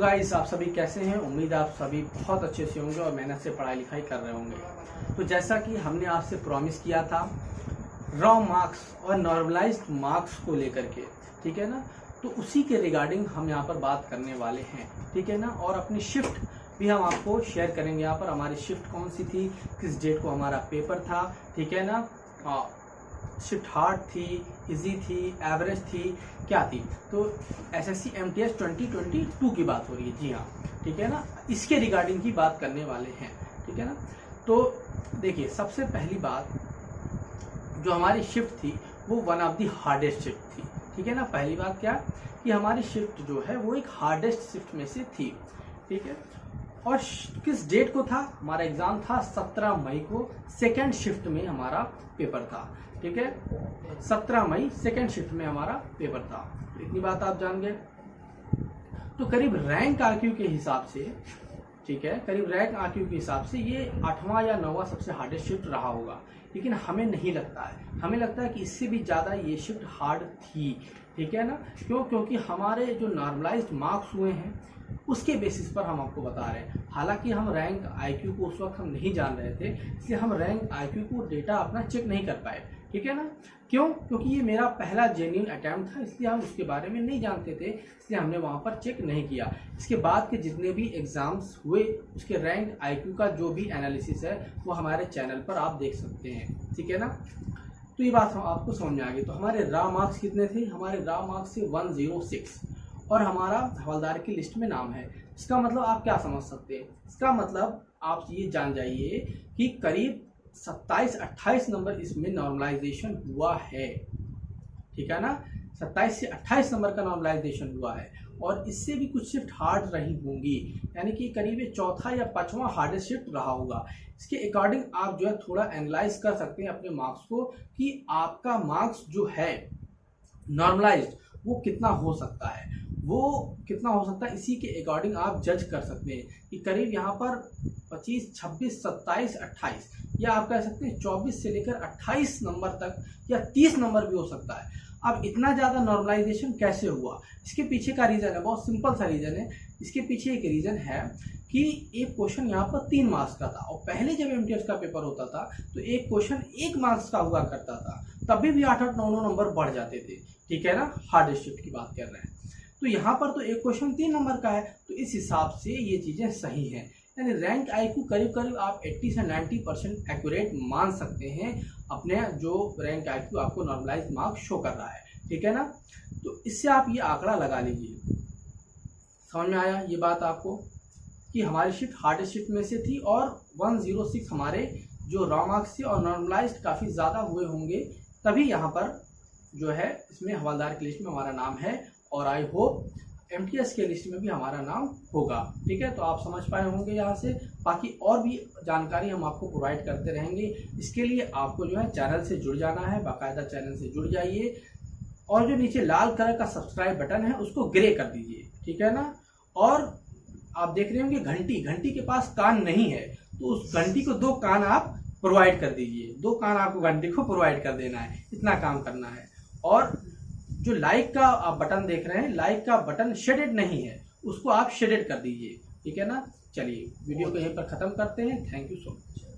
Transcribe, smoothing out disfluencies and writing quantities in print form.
Guys, आप सभी कैसे हैं। उम्मीद आप सभी बहुत अच्छे से होंगे और मेहनत से पढ़ाई लिखाई कर रहे होंगे। तो जैसा कि हमने आपसे प्रॉमिस किया था रॉ मार्क्स और नॉर्मलाइज्ड मार्क्स को लेकर के, ठीक है ना, तो उसी के रिगार्डिंग हम यहाँ पर बात करने वाले हैं, ठीक है ना। और अपनी शिफ्ट भी हम आपको शेयर करेंगे। यहाँ पर हमारी शिफ्ट कौन सी थी, किस डेट को हमारा पेपर था, ठीक है ना, शिफ्ट हार्ड थी, इजी थी, एवरेज थी, क्या थी। तो एसएससी एमटीएस 2022 की बात हो रही है, जी हाँ, ठीक है ना। इसके रिगार्डिंग की बात करने वाले हैं, ठीक है ना। तो देखिए, सबसे पहली बात जो हमारी शिफ्ट थी वो one of the hardest shift थी, ठीक है ना। पहली बात क्या कि हमारी शिफ्ट जो है वो एक हार्डेस्ट शिफ्ट में से थी, ठीक है। और किस डेट को था हमारा एग्जाम था, 17 मई को सेकेंड शिफ्ट में हमारा पेपर था, ठीक है। 17 मई सेकेंड शिफ्ट में हमारा पेपर था। इतनी बात आप जान गए। तो करीब रैंक आरक्यू के हिसाब से, ठीक है, करीब रैंक आरक्यू के हिसाब से ये 8वां या 9वां सबसे हार्डेस्ट शिफ्ट रहा होगा। लेकिन हमें नहीं लगता है, हमें लगता है कि इससे भी ज़्यादा ये शिफ्ट हार्ड थी, ठीक है ना। क्यों? क्योंकि हमारे जो नॉर्मलाइज्ड मार्क्स हुए हैं उसके बेसिस पर हम आपको बता रहे हैं। हालांकि हम रैंक आईक्यू को उस वक्त हम नहीं जान रहे थे, इसलिए हम रैंक आईक्यू को डेटा अपना चेक नहीं कर पाए, ठीक है ना। क्यों? क्योंकि ये मेरा पहला जेन्युइन अटैम्प्ट था, इसलिए हम उसके बारे में नहीं जानते थे, इसलिए हमने वहाँ पर चेक नहीं किया। इसके बाद के जितने भी एग्जाम्स हुए उसके रैंक आईक्यू का जो भी एनालिसिस है वो हमारे चैनल पर आप देख सकते हैं, ठीक है ना। तो ये बात हम आपको समझ में आ गई। तो हमारे रॉ मार्क्स कितने थे, हमारे रॉ मार्क्स थे 106 और हमारा हवलदार की लिस्ट में नाम है। इसका मतलब आप क्या समझ सकते हैं, इसका मतलब आप ये जान जाइए कि करीब 27-28 नंबर इसमें नॉर्मलाइजेशन हुआ है, ठीक है ना। 27 से 28 नंबर का नॉर्मलाइजेशन हुआ है और इससे भी कुछ शिफ्ट हार्ड रही होंगी, यानी कि करीब ये चौथा या पांचवा हार्डेस्ट शिफ्ट रहा होगा। इसके अकॉर्डिंग आप जो है थोड़ा एनालाइज कर सकते हैं अपने मार्क्स को कि आपका मार्क्स जो है नॉर्मलाइज्ड वो कितना हो सकता है, वो कितना हो सकता है। इसी के अकॉर्डिंग आप जज कर सकते हैं कि करीब यहाँ पर 25, 26, 27, 28 या आप कह सकते हैं 24 से लेकर 28 नंबर तक या 30 नंबर भी हो सकता है। अब इतना ज़्यादा नॉर्मलाइजेशन कैसे हुआ, इसके पीछे का रीज़न है, बहुत सिंपल सा रीज़न है। इसके पीछे एक रीज़न है कि एक क्वेश्चन यहाँ पर 3 मार्क्स का था और पहले जब एमटीएस का पेपर होता था तो एक क्वेश्चन 1 मार्क्स का हुआ करता था, तभी भी 8-8, 9-9 नंबर बढ़ जाते थे, ठीक है ना। हार्डेस्ट शिफ्ट की बात कर रहे हैं। तो यहाँ पर तो एक क्वेश्चन 3 नंबर का है, तो इस हिसाब से ये चीज़ें सही हैं। यानी रैंक आईक्यू करीब करीब आप 80 से 90% एक्यूरेट मान सकते हैं अपने जो रैंक आईक्यू आपको नॉर्मलाइज मार्क्स शो कर रहा है, ठीक है ना। तो इससे आप ये आंकड़ा लगा लीजिए। समझ में आया ये बात आपको कि हमारी शिफ्ट हार्डेस्ट शिफ्ट में से थी और 106 हमारे जो रॉ मार्क्स थे और नॉर्मलाइज्ड काफ़ी ज़्यादा हुए होंगे, तभी यहाँ पर जो है इसमें हवलदार की लिस्ट में हमारा नाम है और आई होप एमटीएस के लिस्ट में भी हमारा नाम होगा, ठीक है। तो आप समझ पाए होंगे यहाँ से। बाकी और भी जानकारी हम आपको प्रोवाइड करते रहेंगे। इसके लिए आपको जो है चैनल से जुड़ जाना है, बाकायदा चैनल से जुड़ जाइए और जो नीचे लाल कलर का सब्सक्राइब बटन है उसको ग्रे कर दीजिए, ठीक है ना। और आप देख रहे होंगे घंटी, घंटी के पास कान नहीं है तो उस घंटी को 2 कान आप प्रोवाइड कर दीजिए, 2 कान आपको घंटी को प्रोवाइड कर देना है, इतना काम करना है। और जो लाइक का आप बटन देख रहे हैं, लाइक का बटन शेडेड नहीं है, उसको आप शेडेड कर दीजिए, ठीक है ना। चलिए वीडियो को यहीं पर खत्म करते हैं। Thank you so much.